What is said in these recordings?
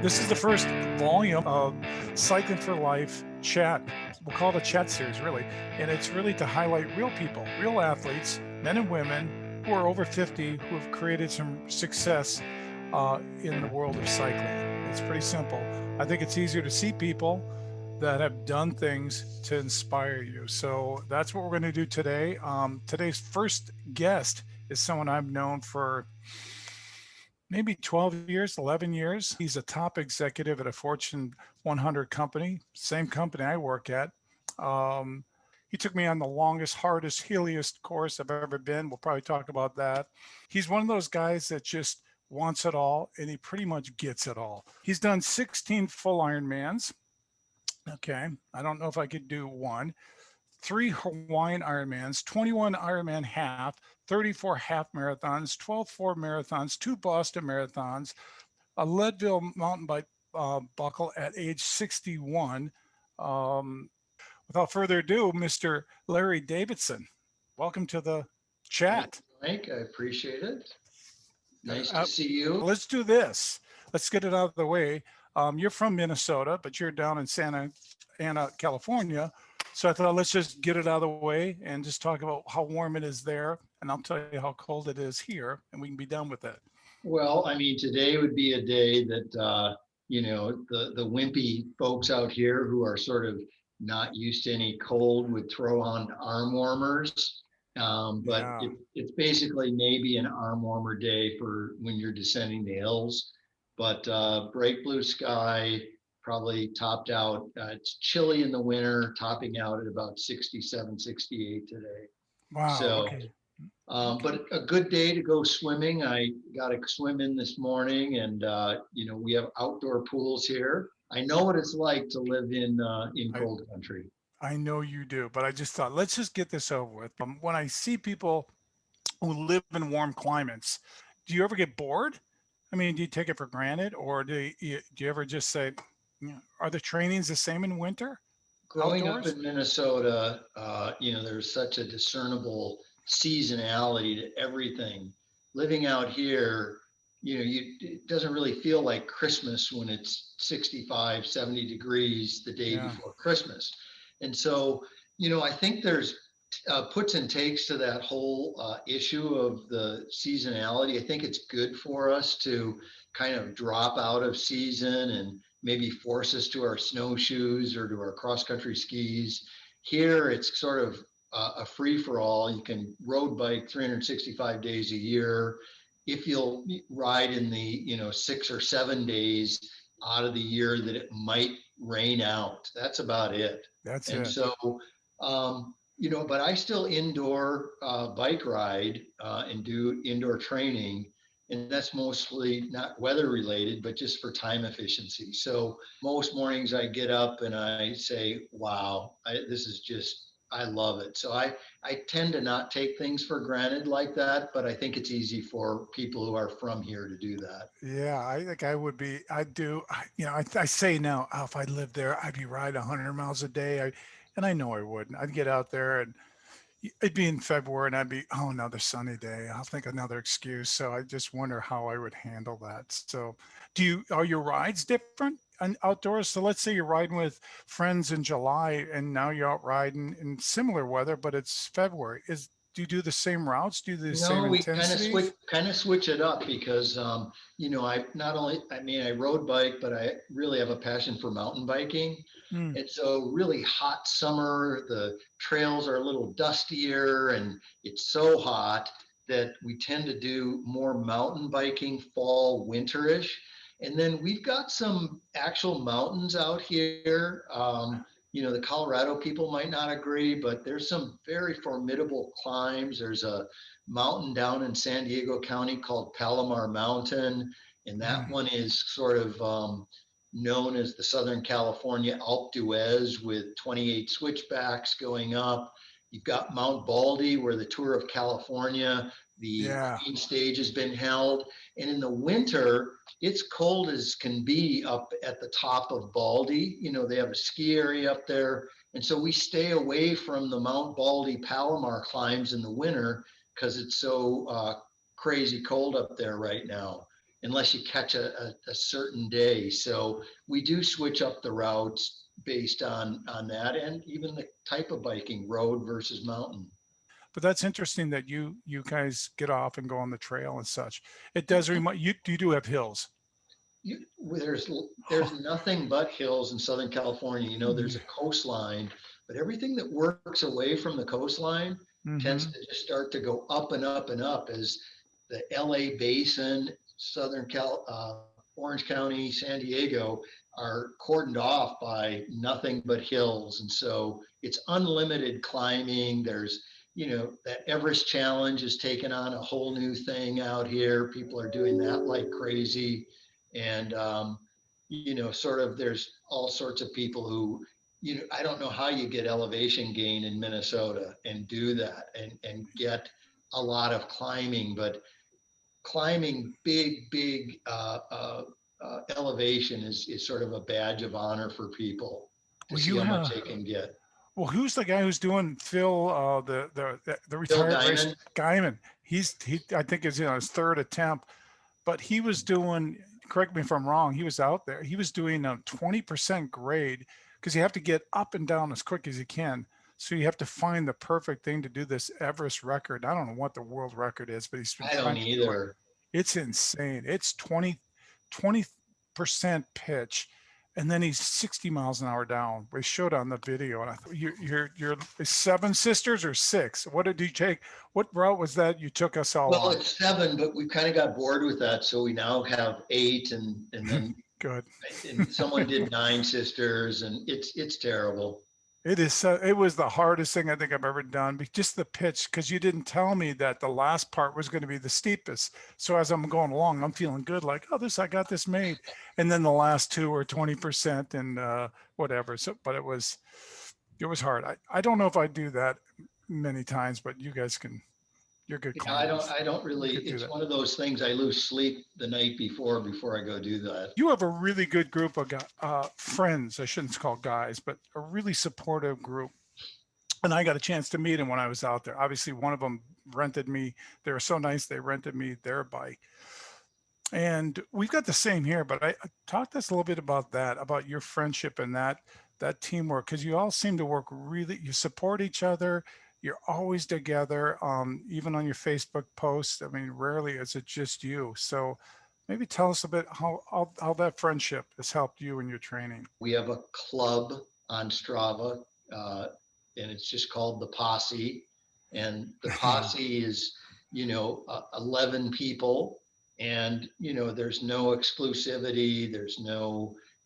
This is the first volume of Cycling for Life chat. We'll call it a chat series, really. And it's really to highlight real people, real athletes, men and women who are over 50, who have created some success in the world of cycling. It's pretty simple. I think it's easier to see people that have done things to inspire you. So that's what we're going to do today. Today's first guest is someone I've known for maybe 12 years, 11 years. He's a top executive at a Fortune 100 company, same company I work at. He took me on the longest, hardest, hilliest course I've ever been. We'll probably talk about that. He's one of those guys that just wants it all, and he pretty much gets it all. He's done 16 full Ironmans. Okay, I don't know if I could do one. 3 Hawaiian Ironmans, 21 Ironman half, 34 half marathons, 12 4 marathons, 2 Boston marathons, a Leadville mountain bike buckle at age 61. Without further ado, Mr. Larry Davidson, welcome to the chat. Mike, I appreciate it. Nice to see you. Let's do this. Let's get it out of the way. You're from Minnesota, but you're down in Santa Ana, California. So I thought, let's just get it out of the way and just talk about how warm it is there. And I'll tell you how cold it is here, and we can be done with it. Well, I mean, today would be a day that, the wimpy folks out here who are sort of not used to any cold would throw on arm warmers. It's basically maybe an arm warmer day for when you're descending the hills. But bright blue sky, probably topped out. It's chilly in the winter, topping out at about 67, 68 today. Wow. So, okay. But a good day to go swimming. I got to swim in this morning, and we have outdoor pools here. I know what it's like to live in cold country. I know you do, but I just thought, let's just get this over with. When I see people who live in warm climates, do you ever get bored? I mean, do you take it for granted, or do you ever just say, are the trainings the same in winter? Growing up in Minnesota, there's such a discernible seasonality to everything. Living out here, it doesn't really feel like Christmas when it's 65, 70 degrees the day before Christmas. And so, I think there's puts and takes to that whole issue of the seasonality. I think it's good for us to kind of drop out of season and maybe force us to our snowshoes or to our cross-country skis. Here, it's sort of a free-for-all. You can road bike 365 days a year. If you'll ride in the 6 or 7 days out of the year that it might rain out, that's about it. So, but I still indoor bike ride and do indoor training. And that's mostly not weather related, but just for time efficiency. So most mornings I get up and I say, wow, I love it. So I tend to not take things for granted like that, but I think it's easy for people who are from here to do that. Yeah, I think I do. I say now, if I lived there, I'd be riding 100 miles a day. And I know I wouldn't. I'd get out there and it'd be in February and I'd be, another sunny day. I'll think another excuse. So I just wonder how I would handle that. So are your rides different outdoors? So let's say you're riding with friends in July and now you're out riding in similar weather, but it's February. Do you do the same routes? Do you do the same intensity? We kind of switch it up because, I road bike, but I really have a passion for mountain biking. And so really hot summer, the trails are a little dustier and it's so hot that we tend to do more mountain biking fall, winterish. And then we've got some actual mountains out here. The Colorado people might not agree, but there's some very formidable climbs. There's a mountain down in San Diego County called Palomar Mountain. And that one is sort of known as the Southern California Alpe d'Huez with 28 switchbacks going up. You've got Mount Baldy where the Tour of California, the main stage has been held. And in the winter, it's cold as can be up at the top of Baldy. They have a ski area up there. And so we stay away from the Mount Baldy Palomar climbs in the winter because it's so crazy cold up there right now. unless you catch a certain day. So we do switch up the routes based on that, and even the type of biking, road versus mountain. But that's interesting that you guys get off and go on the trail and such. It does Yeah. remind you do have hills. You, there's nothing but hills in Southern California. You know, there's a coastline, but everything that works away from the coastline tends Mm-hmm. to just start to go up and up and up as the LA basin, Orange County, San Diego are cordoned off by nothing but hills. And so it's unlimited climbing. There's, that Everest challenge is taking on a whole new thing out here. People are doing that like crazy. And, sort of there's all sorts of people who, I don't know how you get elevation gain in Minnesota and do that and get a lot of climbing, but climbing big elevation is sort of a badge of honor for people to Well, see you how much have. they can get. Well, who's the guy who's doing Phil, the Phil retired race Diamond. Guyman? He I think is his third attempt, but he was doing. Correct me if I'm wrong. He was out there. He was doing a 20% grade because you have to get up and down as quick as you can. So you have to find the perfect thing to do this Everest record. I don't know what the world record is, but he's been I don't trying to do it. either. It's insane. It's 20% pitch, and then he's 60 miles an hour down. We showed on the video, and I thought you're seven sisters or six. What did you take? What route was that you took us all Well, on? it's seven, but we kind of got bored with that, so we now have eight, and then Good. someone did nine sisters, and it's terrible. It is. It was the hardest thing I think I've ever done. Just the pitch, because you didn't tell me that the last part was going to be the steepest. So as I'm going along, I'm feeling good, like, oh, I got this made. And then the last two were 20% and whatever. So, but it was hard. I don't know if I do that many times, but you guys can. You're good Yeah, I don't climbers. I don't You really. could do It's that. one of those things I lose sleep the night before I go do that. You have a really good group of friends. I shouldn't call guys, but a really supportive group. And I got a chance to meet him when I was out there. Obviously, one of them rented me. They were so nice. They rented me their bike. And we've got the same here, but I talk to us a little bit about that, about your friendship and that teamwork, because you all seem to work really, you support each other. You're always together, even on your Facebook posts. I mean, rarely is it just you. So maybe tell us a bit how that friendship has helped you in your training. We have a club on Strava, uh, and it's just called the Posse. And the Posse is, 11 people, and there's no exclusivity.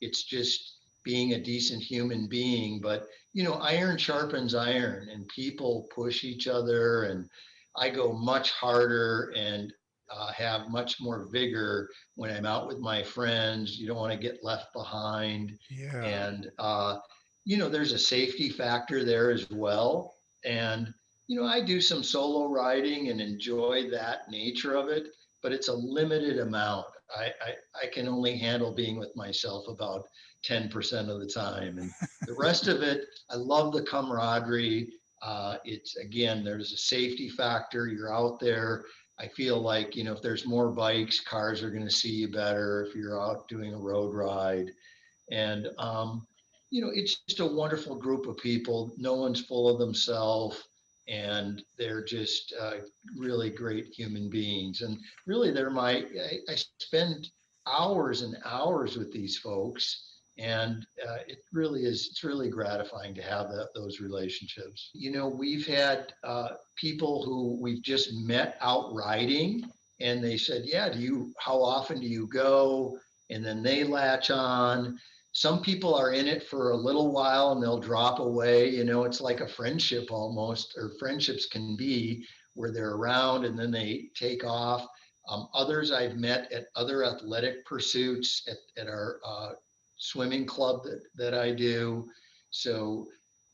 It's just being a decent human being. But iron sharpens iron, and people push each other, and I go much harder and have much more vigor when I'm out with my friends. You don't want to get left behind. Yeah. And, there's a safety factor there as well. And, I do some solo riding and enjoy that nature of it, but it's a limited amount. I can only handle being with myself about 10% of the time. And the rest of it, I love the camaraderie. It's again, there's a safety factor. You're out there. I feel like, if there's more bikes, cars are going to see you better if you're out doing a road ride. And, it's just a wonderful group of people. No one's full of themselves, and they're just really great human beings. And really, I spend hours and hours with these folks. And it's really gratifying to have those relationships. We've had people who we've just met out riding, and they said, yeah, how often do you go? And then they latch on. Some people are in it for a little while and they'll drop away. It's like a friendship almost, or friendships can be, where they're around and then they take off. Others I've met at other athletic pursuits at our swimming club that I do. So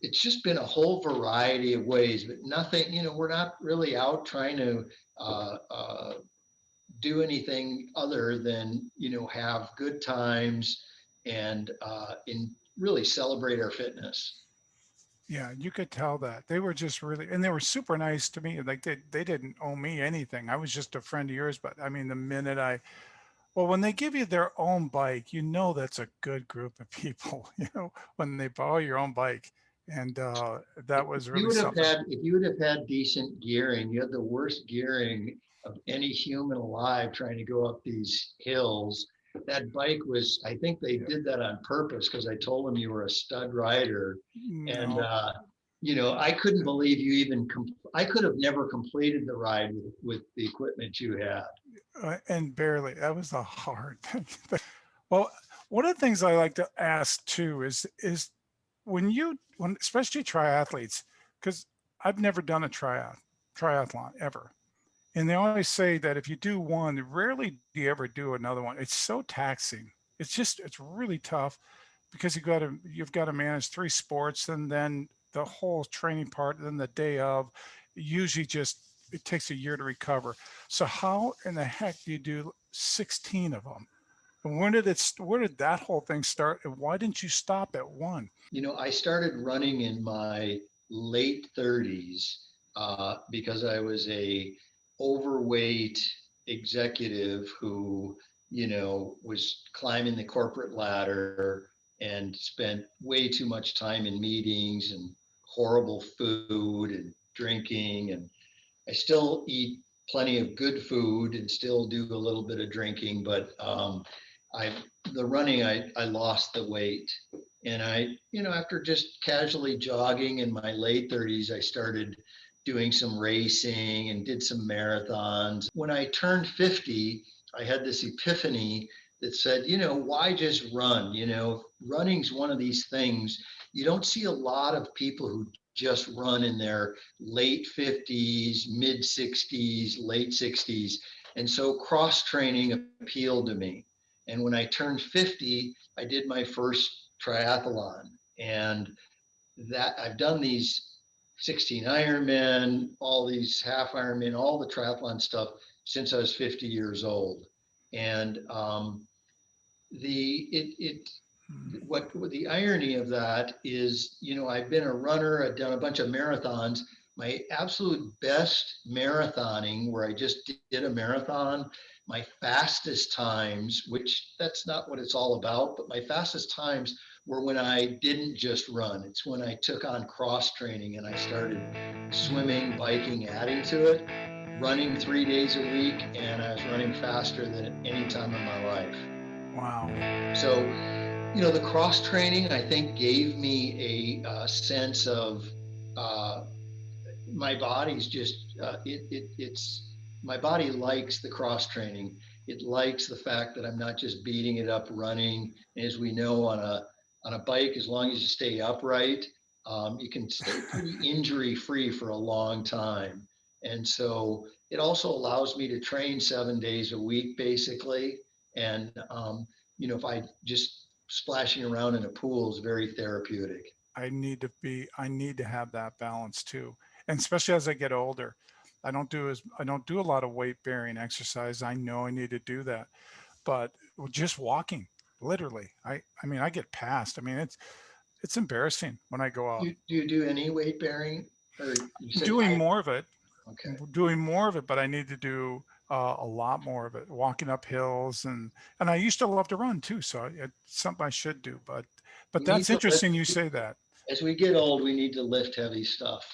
it's just been a whole variety of ways, but nothing, we're not really out trying to do anything other than have good times and really celebrate our fitness. Yeah, you could tell that they were just really, and they were super nice to me. Like they didn't owe me anything. I was just a friend of yours. But I mean, the minute Well, when they give you their own bike, you know that's a good group of people, when they borrow your own bike. And that was really something. If you would have had decent gearing, you had the worst gearing of any human alive trying to go up these hills. That bike was, I think they Yeah. did that on purpose because I told them you were a stud rider. And, No, I couldn't believe you even, I could have never completed the ride with the equipment you had. and barely. That was a hard thing. Well, one of the things I like to ask too is when especially triathletes, because I've never done a triathlon ever. And they always say that if you do one, rarely do you ever do another one. It's so taxing. It's really tough because you've got to manage three sports and then the whole training part, and then the day of, usually just it takes a year to recover. So how in the heck do you do 16 of them? And where did that whole thing start? And why didn't you stop at one? I started running in my late 30s because I was a overweight executive who, was climbing the corporate ladder and spent way too much time in meetings and horrible food and drinking. And I still eat plenty of good food and still do a little bit of drinking, but I the running I lost the weight. And after just casually jogging in my late 30s, I started doing some racing and did some marathons. When I turned 50, I had this epiphany that said, why just run? Running's one of these things. You don't see a lot of people who just run in their late 50s, mid 60s, late 60s. And so cross training appealed to me. And when I turned 50, I did my first triathlon. And that I've done these 16 Ironman, all these half Ironman, all the triathlon stuff since I was 50 years old. And the it it what the irony of that is, I've been a runner, I've done a bunch of marathons. My absolute best marathoning, where I just did a marathon, my fastest times, which that's not what it's all about, but my fastest times were when I didn't just run. It's when I took on cross training and I started swimming, biking, adding to it, running 3 days a week, and I was running faster than at any time in my life. Wow. So, the cross training, I think, gave me a sense of uh, my body's just it's my body likes the cross training. It likes the fact that I'm not just beating it up running. And as we know, on a bike, as long as you stay upright, you can stay pretty injury free for a long time. And so it also allows me to train 7 days a week, basically. And if I just splashing around in a pool is very therapeutic. I need to have that balance too. And especially as I get older, I don't do a lot of weight bearing exercise. I know I need to do that. But just walking, literally, I mean I get past. I mean it's embarrassing when I go out. Do you do any weight bearing? Or you said Doing I more of it, okay. doing more of it, but I need to do a lot more of it, walking up hills, and I used to love to run too, so it's something I should do. But We need that's to lift interesting you say that. as we get old, we need to lift heavy stuff.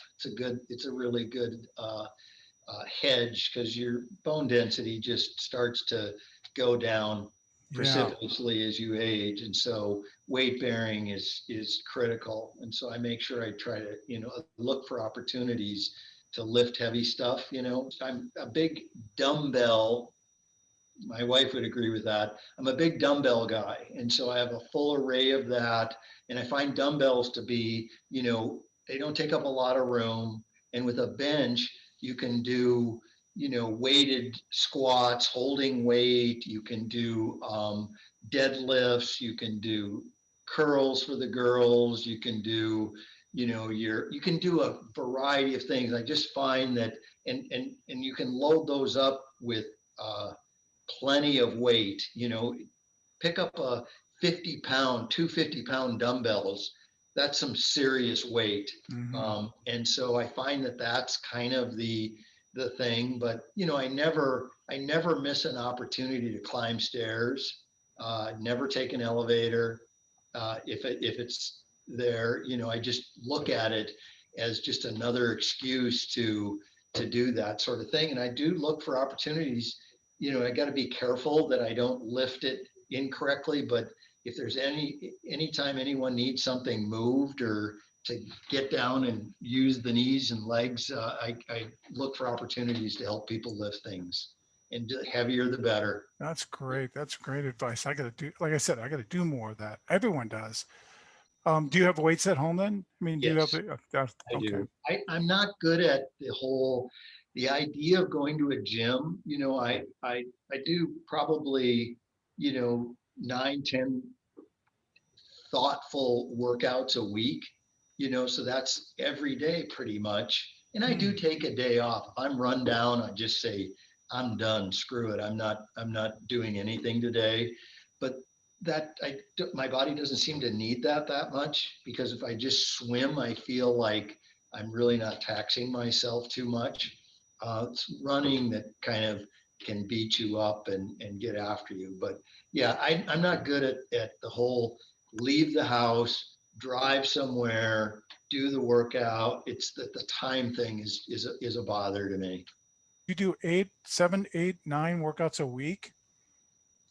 It's a really good hedge because your bone density just starts to go down Yeah, precipitously as you age. And so weight bearing is critical. And so I make sure I try to, look for opportunities to lift heavy stuff. I'm a big dumbbell, my wife would agree with that. I'm a big dumbbell guy. And so I have a full array of that. And I find dumbbells to be, they don't take up a lot of room. And with a bench, you can do, weighted squats, holding weight. You can do deadlifts. You can do curls for the girls. You can do, you can do a variety of things. I just find that, and you can load those up with, plenty of weight. Pick up a 50-pound, 250-pound dumbbells. That's some serious weight. hmm And so I find that that's kind of the thing, but I never miss an opportunity to climb stairs. Never take an elevator. If it's there, I just look at it as just another excuse to do that sort of thing. And I do look for opportunities. I got to be careful that I don't lift it incorrectly, but if there's anytime anyone needs something moved or to get down and use the knees and legs, I look for opportunities to help people lift things, and the heavier the better. That's great. That's great advice. I got to do, like I said, I got to do more of that. Everyone does. Do you have weights at home then? I mean, do you have, Yes, I okay. do. I'm not good at the idea of going to a gym. I do probably, 9, 10 thoughtful workouts a week, so that's every day pretty much. And I do take a day off. If I'm run down, I just say, I'm done, screw it. I'm not doing anything today. But my body doesn't seem to need that much, because if I just swim, I feel like I'm really not taxing myself too much. It's running that kind of can beat you up and get after you. But yeah, I'm not good at the whole leave the house, drive somewhere, do the workout. It's that the time thing is a bother to me. You do 8, 7, 8, 9 workouts a week?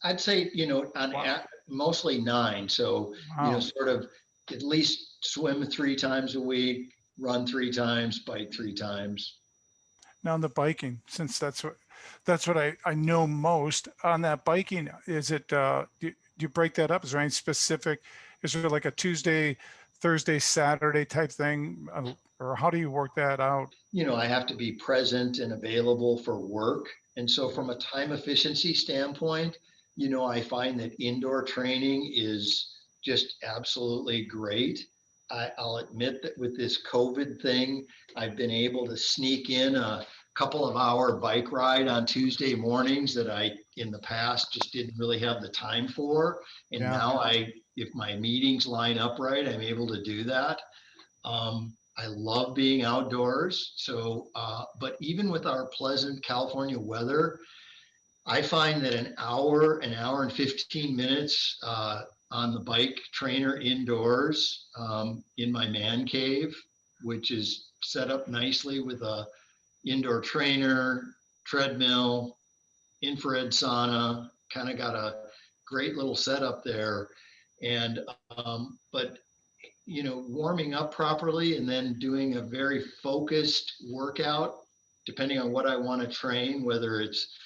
I'd say, Wow. mostly 9. So, Wow. sort of at least swim 3 times a week, run 3 times, bike 3 times. Now on the biking, since that's what I know most on that biking, is it, do you break that up? Is there any specific, is there like a Tuesday, Thursday, Saturday type thing? Or how do you work that out? I have to be present and available for work. And so, from a time efficiency standpoint, I find that indoor training is just absolutely great. I'll admit that with this COVID thing, I've been able to sneak in a couple of hour bike ride on Tuesday mornings that I, in the past, just didn't really have the time for. And Yeah. now if my meetings line up right, I'm able to do that. I love being outdoors. So, but even with our pleasant California weather, I find that an hour and 15 minutes on the bike trainer indoors, in my man cave, which is set up nicely with a indoor trainer, treadmill, infrared sauna, kind of got a great little setup there. And, but warming up properly and then doing a very focused workout, depending on what I want to train, whether it's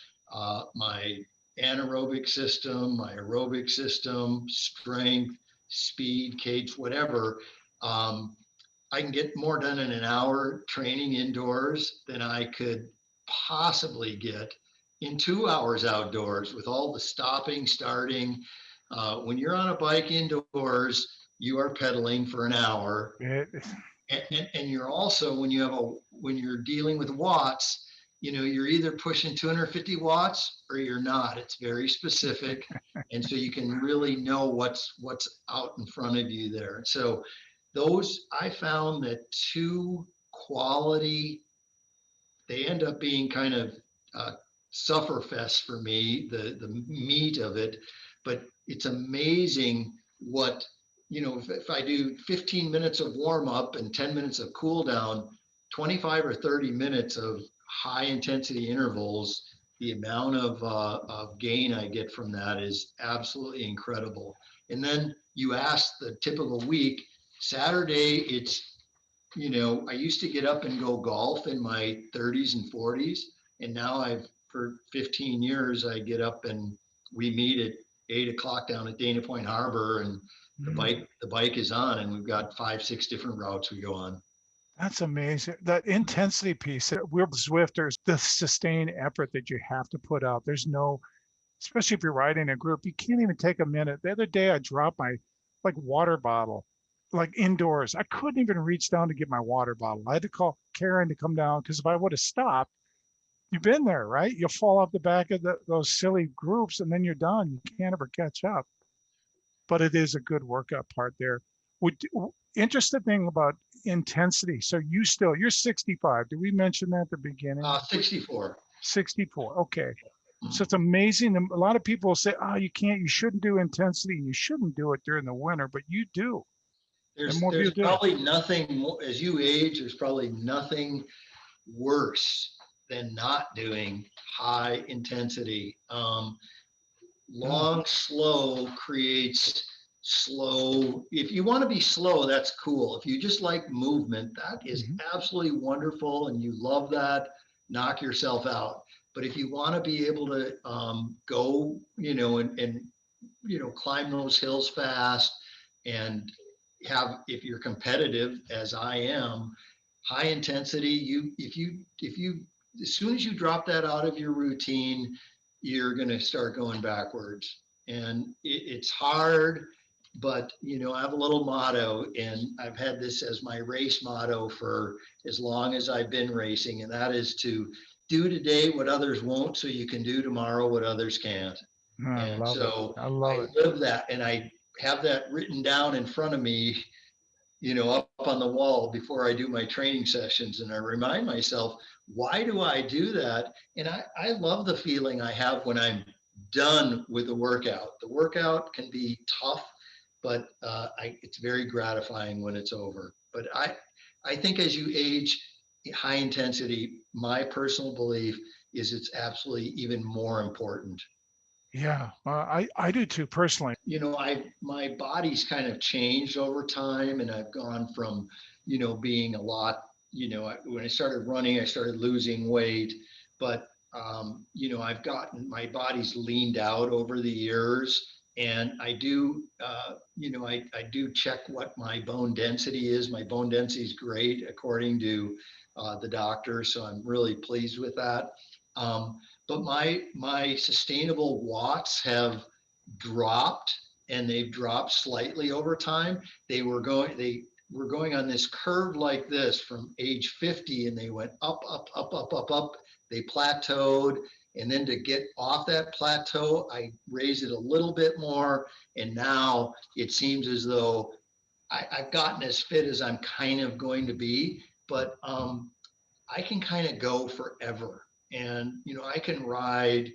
my anaerobic system, my aerobic system, strength, speed, cadence, whatever. I can get more done in an hour training indoors than I could possibly get in 2 hours outdoors with all the stopping, starting. When you're on a bike indoors, you are pedaling for an hour. It, And you're also, when you're dealing with watts, you're either pushing 250 watts or you're not. It's very specific. And so you can really know what's out in front of you there. So I found that two quality, they end up being kind of sufferfest for me, the meat of it. But it's amazing what, if I do 15 minutes of warm up and 10 minutes of cool down, 25 or 30 minutes of high intensity intervals, the amount of gain I get from that is absolutely incredible. And then you ask the typical week. Saturday, I used to get up and go golf in my 30s and 40s. And now for 15 years, I get up and we meet at 8 o'clock down at Dana Point Harbor, and the bike is on, and we've got 5, 6 different routes we go on. that's amazing. That intensity piece, we're Zwifters, the sustained effort that you have to put out. There's no, especially if you're riding a group, you can't even take a minute. The other day I dropped my like water bottle, like indoors. I couldn't even reach down to get my water bottle. I had to call Karen to come down because if I would have stopped, you've been there, right? You'll fall off the back of those silly groups and then you're done. You can't ever catch up. But it is a good workout part there. Would Interesting thing about intensity. So you're 65. Did we mention that at the beginning? 64. 64. Okay. So it's amazing. A lot of people say, oh, you shouldn't do intensity. You shouldn't do it during the winter, but you do. And more There's people do. probably nothing more, as you age, there's probably nothing worse than not doing high intensity. Long, slow creates slow. If you want to be slow, that's cool. If you just like movement, that is absolutely wonderful and you love that, knock yourself out. But if you want to be able to go, and climb those hills fast and if you're competitive, as I am, high intensity, as soon as you drop that out of your routine, you're going to start going backwards. And it's hard, but I have a little motto, and I've had this as my race motto for as long as I've been racing, and that is to do today what others won't, so you can do tomorrow what others can't. I And love so it. I love it. live that, and I have that written down in front of me, up on the wall before I do my training sessions. And I remind myself, why do I do that? And I love the feeling I have when I'm done with the workout. The workout can be tough, but it's very gratifying when it's over. But I think as you age, high intensity, my personal belief is it's absolutely even more important. Yeah, I do too, personally. My body's kind of changed over time, and I've gone from, being a lot, when I started running, I started losing weight, but, my body's leaned out over the years, and I do, I do check what my bone density is. My bone density is great according to the doctor, so I'm really pleased with that. But my sustainable watts have dropped, and they've dropped slightly over time. They were going on this curve like this from age 50, and they went up, up, up, up, up, up. They plateaued, and then to get off that plateau, I raised it a little bit more, and now it seems as though I've gotten as fit as I'm kind of going to be, but I can kind of go forever. And I can ride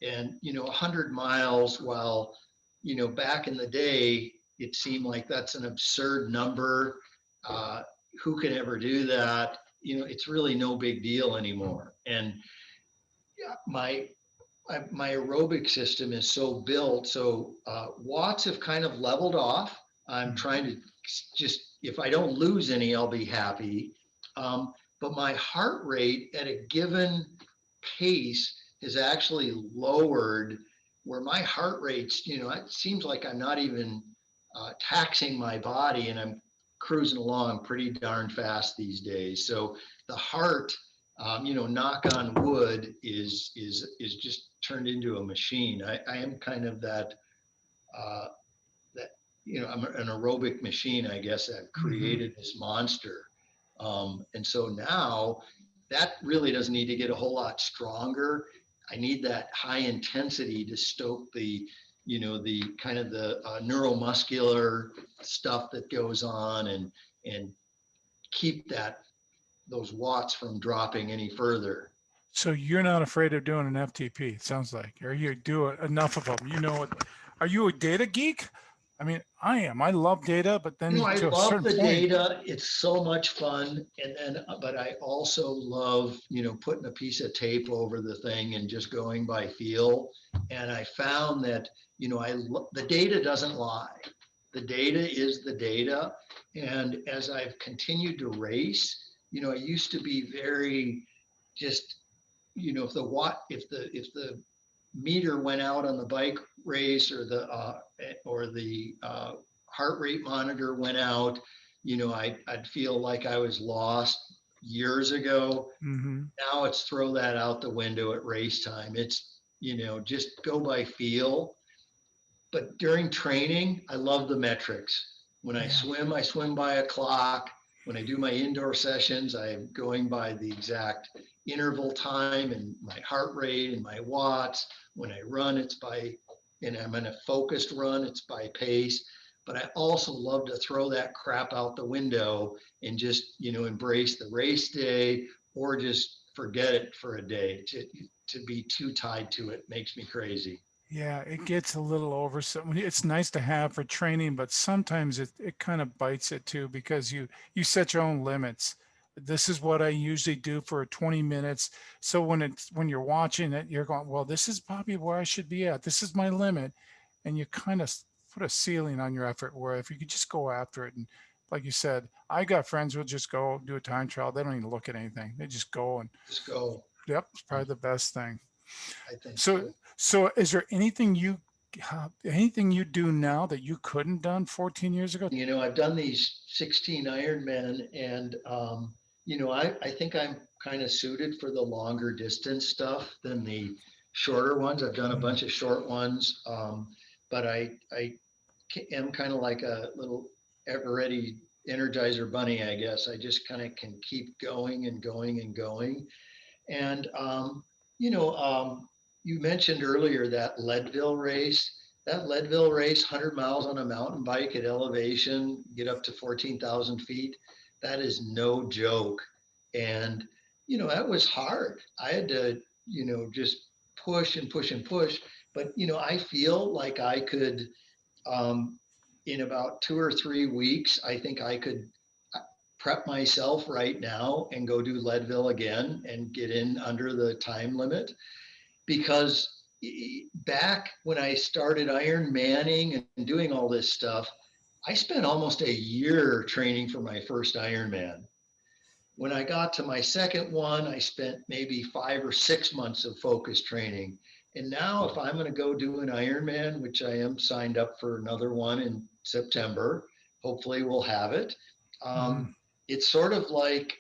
and 100 miles, while back in the day it seemed like that's an absurd number. Who can ever do that? It's really no big deal anymore. And yeah, my aerobic system is so built, so watts have kind of leveled off. I'm trying to just, if I don't lose any, I'll be happy. But my heart rate at a given pace is actually lowered, where my heart rate's, it seems like I'm not even taxing my body, and I'm cruising along pretty darn fast these days. So the heart, knock on wood, is just turned into a machine. I am kind of that, I'm an aerobic machine, I guess. I've created this monster. And so now that really doesn't need to get a whole lot stronger. I need that high intensity to stoke the kind of the neuromuscular stuff that goes on, and keep those watts from dropping any further. So you're not afraid of doing an FTP, it sounds like, or you do enough of them. Are you a data geek? I mean, I am. I love data, but then I to a love certain the point. data. It's so much fun. But I also love, putting a piece of tape over the thing and just going by feel. And I found that, the data doesn't lie. The data is the data. And as I've continued to race, I used to be very just, if the meter went out on the bike race, or the heart rate monitor went out, I'd feel like I was lost years ago. Now it's throw that out the window at race time. It's, just go by feel. But during training, I love the metrics. When I swim by a clock. When I do my indoor sessions, I'm going by the exact interval time and my heart rate and my watts. When I run, and I'm in a focused run, it's by pace. but I also love to throw that crap out the window and just, embrace the race day or just forget it for a day. To be too tied to it makes me crazy. Yeah, it gets a little over. It's nice to have for training, but sometimes it kind of bites it too because you set your own limits. This is what I usually do for 20 minutes. So when you're watching it, you're going, well, this is probably where I should be at. This is my limit. And you kind of put a ceiling on your effort where if you could just go after it. And like you said, I got friends who just go do a time trial. They don't even look at anything. They just go and Just go. yep, it's probably the best thing. I think So, so. so is there anything you do now that you couldn't done 14 years ago? I've done these 16 Ironman, and I think I'm kind of suited for the longer distance stuff than the shorter ones. I've done a Mm, bunch of short ones, but I am kind of like a little ever-ready Energizer bunny, I guess. I just kind of can keep going and going and going. And you know, you mentioned earlier that Leadville race. That Leadville race, 100 miles on a mountain bike at elevation, get up to 14,000 feet. That is no joke. And that was hard. I had to, just push and push and push. But I feel like I could, um, in about 2 or 3 weeks, I think I could prep myself right now and go do Leadville again and get in under the time limit because back when I started Iron Manning and doing all this stuff, I spent almost a year training for my first Ironman. When I got to my second one, I spent maybe 5 or 6 months of focus training. And now, if I'm going to go do an Ironman, which I am signed up for another one in September, hopefully we'll have it. mm, Um, it's sort of like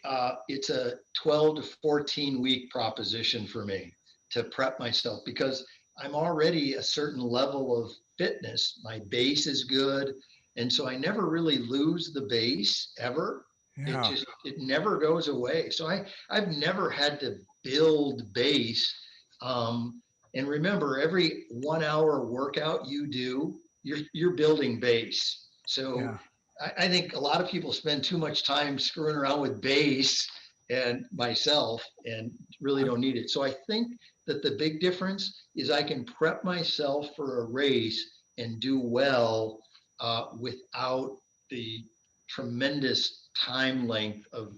it's a 12 to 14 week proposition for me to prep myself because I'm already a certain level of fitness. My base is good. And so I never really lose the base ever. yeah. It never goes away. So I've never had to build base. And remember, every 1 hour workout you do, you're building base. So Yeah. I think a lot of people spend too much time screwing around with base and myself and really don't need it. So I think that the big difference is I can prep myself for a race and do well without the tremendous time length of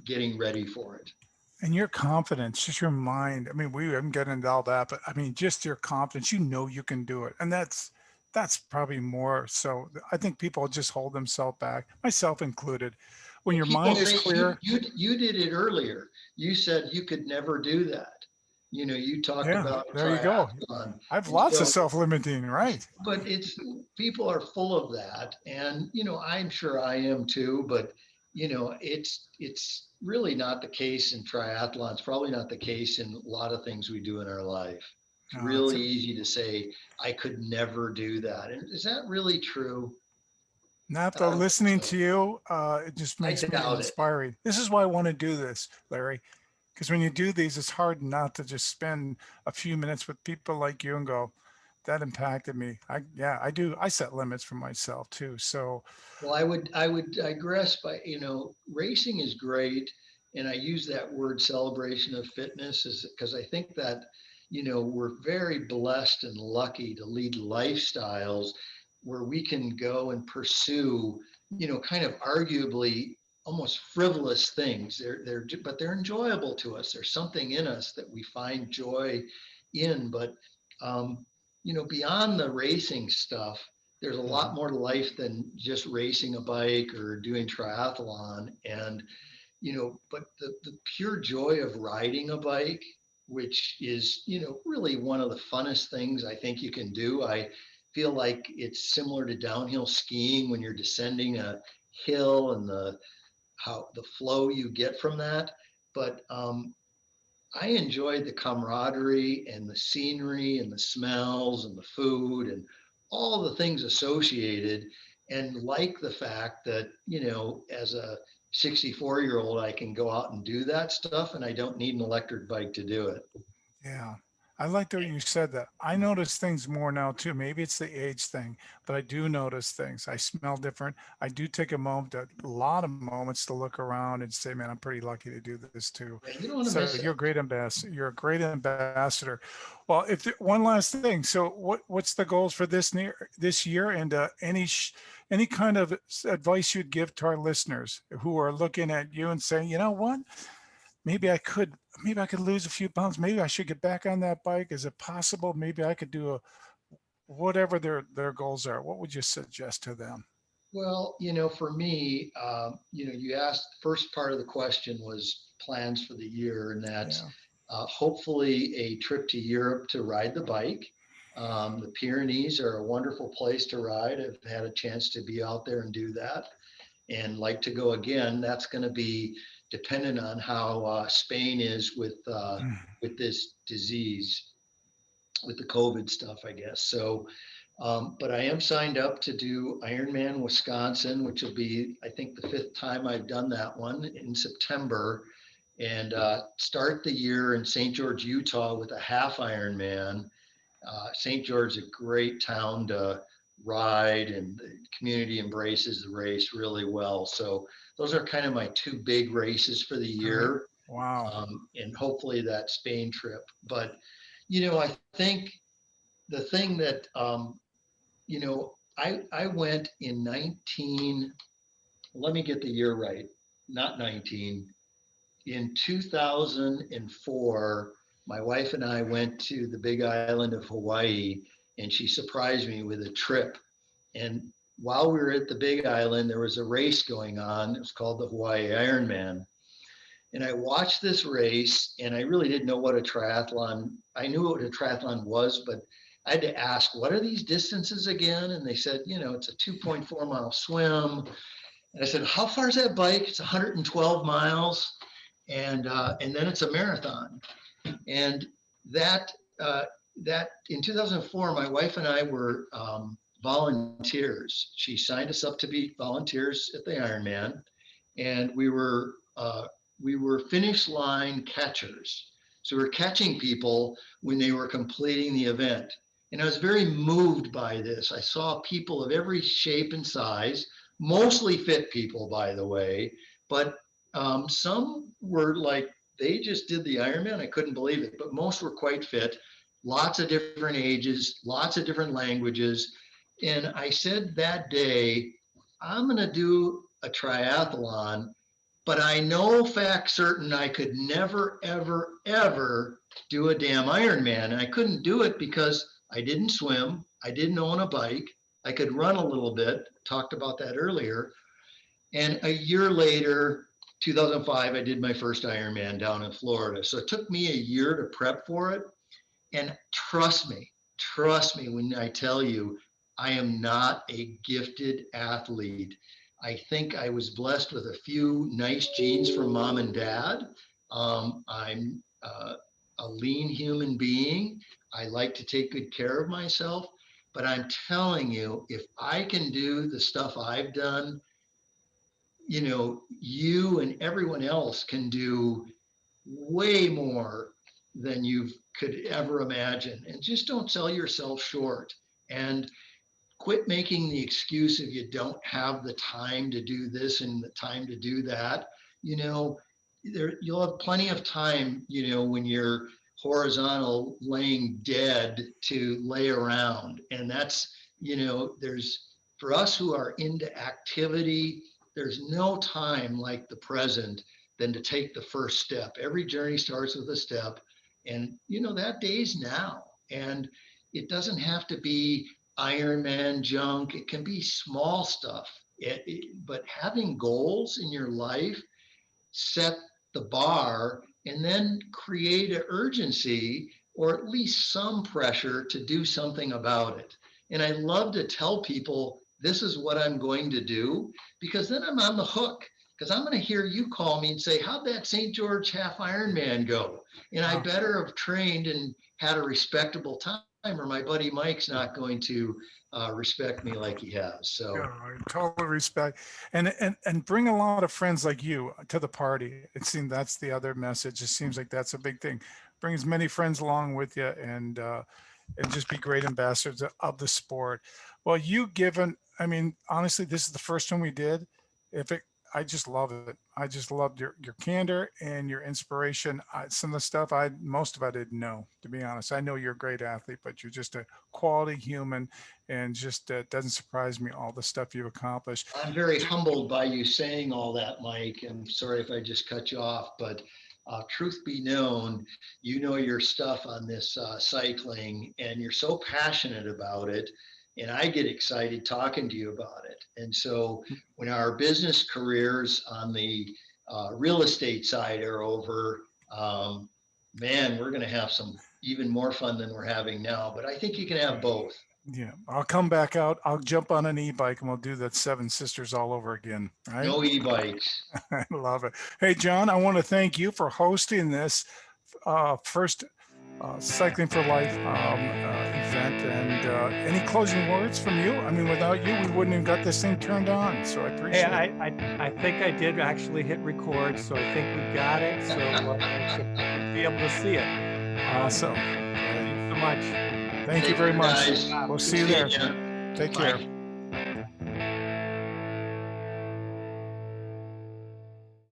getting ready for it. And your confidence, just your mind. I mean, we haven't gotten into all that, but I mean, just your confidence, you know you can do it. And that's probably more so. I think people just hold themselves back, myself included. When Well, your people mind is say clear, you did it earlier. You said you could never do that. You talked yeah, about there you go. triathlon, I have and lots of so self-limiting, right? but it's people are full of that, and I'm sure I am too, but it's really not the case in triathlon. It's probably not the case in a lot of things we do in our life. It's No, it's really easy to say I could never do that, and is that really true? not I the don't think listening so. to you. It just I makes me doubt it. inspiring. This is why I want to do this, Larry, because when you do these, it's hard not to just spend a few minutes with people like you and go, that impacted me. Yeah, I do. I set limits for myself too. So Well, I would digress by, racing is great. And I use that word celebration of fitness is because I think that, we're very blessed and lucky to lead lifestyles where we can go and pursue, kind of arguably almost frivolous things. But they're enjoyable to us. There's something in us that we find joy in. But, beyond the racing stuff, there's a lot mhm, more to life than just racing a bike or doing triathlon. And, but the pure joy of riding a bike, which is, really one of the funnest things I think you can do. I feel like it's similar to downhill skiing when you're descending a hill and how the flow you get from that. But I enjoyed the camaraderie and the scenery and the smells and the food and all the things associated. And like the fact that, as a 64-year-old, I can go out and do that stuff and I don't need an electric bike to do it. yeah. I like that you said that. I notice things more now too. Maybe it's the age thing, but I do notice things. I smell different. I do take a lot of moments to look around and say, man, I'm pretty lucky to do this too. Yeah, you don't want to So miss you're a it. great ambassador. You're a great ambassador. Well, one last thing. So what's the goals for this year, and any kind of advice you'd give to our listeners who are looking at you and saying, you know what? maybe I could maybe I could lose a few pounds. Maybe I should get back on that bike. Is it possible? Maybe I could do a whatever their goals are. What would you suggest to them? Well, for me, you asked, first part of the question was plans for the year, and that's Yeah. hopefully a trip to Europe to ride the bike. The Pyrenees are a wonderful place to ride. I've had a chance to be out there and do that, and like to go again. That's going to be dependent on how Spain is with this disease, with the COVID stuff, I guess. So, but I am signed up to do Ironman Wisconsin, which will be, I think, the fifth time I've done that one in September, and start the year in St. George, Utah with a half Ironman. St. George is a great town to ride, and the community embraces the race really well. So those are kind of my two big races for the Great. year, Wow. and hopefully that Spain trip. But I think the thing that I went in 19. Let me get the year right. Not 19. In 2004, my wife and I went to the Big Island of Hawaii, and she surprised me with a trip. And while we were at the Big Island, there was a race going on. It was called the Hawaii Ironman. And I watched this race, and I really didn't know what a triathlon. I knew what a triathlon was, but I had to ask, what are these distances again? And they said, it's a 2.4 mile swim. And I said, how far is that bike? It's 112 miles, and then it's a marathon. And that that in 2004, my wife and I were volunteers. She signed us up to be volunteers at the Ironman, and we were finish line catchers. So we were catching people when they were completing the event. And I was very moved by this. I saw people of every shape and size, mostly fit people, by the way, but some were like, they just did the Ironman. I couldn't believe it, but most were quite fit, lots of different ages, lots of different languages. And I said that day, I'm going to do a triathlon, but I know fact certain I could never, ever, ever do a damn Ironman. And I couldn't do it because I didn't swim. I didn't own a bike. I could run a little bit, talked about that earlier. And a year later, 2005, I did my first Ironman down in Florida. So it took me a year to prep for it. And trust me when I tell you, I am not a gifted athlete. I think I was blessed with a few nice genes from mom and dad. I'm a lean human being. I like to take good care of myself. But I'm telling you, if I can do the stuff I've done, you and everyone else can do way more than you could ever imagine. And just don't sell yourself short. And quit making the excuse if you don't have the time to do this and the time to do that. You'll have plenty of time, when you're horizontal laying dead, to lay around. And that's, there's, for us who are into activity, there's no time like the present than to take the first step. Every journey starts with a step, and that day's now. And it doesn't have to be Ironman junk. It can be small stuff. But having goals in your life set the bar, and then create an urgency, or at least some pressure to do something about it. And I love to tell people, this is what I'm going to do, because then I'm on the hook. Because I'm going to hear you call me and say, how'd that St. George half Ironman go? And I Wow. better have trained and had a respectable time, or my buddy Mike's not going to respect me like he has. Yeah, So, I totally respect, and bring a lot of friends like you to the party. It seems that's the other message. It seems like that's a big thing. brings many friends along with you, and just be great ambassadors of the sport. Well, you given, I mean, honestly, this is the first one we did. If it, I just love it. I just loved your candor and your inspiration. Some of the stuff most of I didn't know, to be honest. I know you're a great athlete, but you're just a quality human, and just doesn't surprise me all the stuff you've accomplished. I'm very humbled by you saying all that, Mike. I'm sorry if I just cut you off, but truth be known, you know your stuff on this cycling, and you're so passionate about it. And I get excited talking to you about it. And so when our business careers on the real estate side are over, man, we're going to have some even more fun than we're having now. But I think you can have both. Yeah, I'll come back out. I'll jump on an e-bike and we'll do that Seven Sisters all over again. Right? No e-bikes. I love it. Hey, John, I want to thank you for hosting this first Cycling for Life event. And any closing words from you? I mean, without you, we wouldn't have got this thing turned on. So I appreciate it. I think I did actually hit record, so I think we got it. So I should be able to see it. Awesome. Thank you so much. Thank you very much. Guys. We'll see you there. Take care. Bye.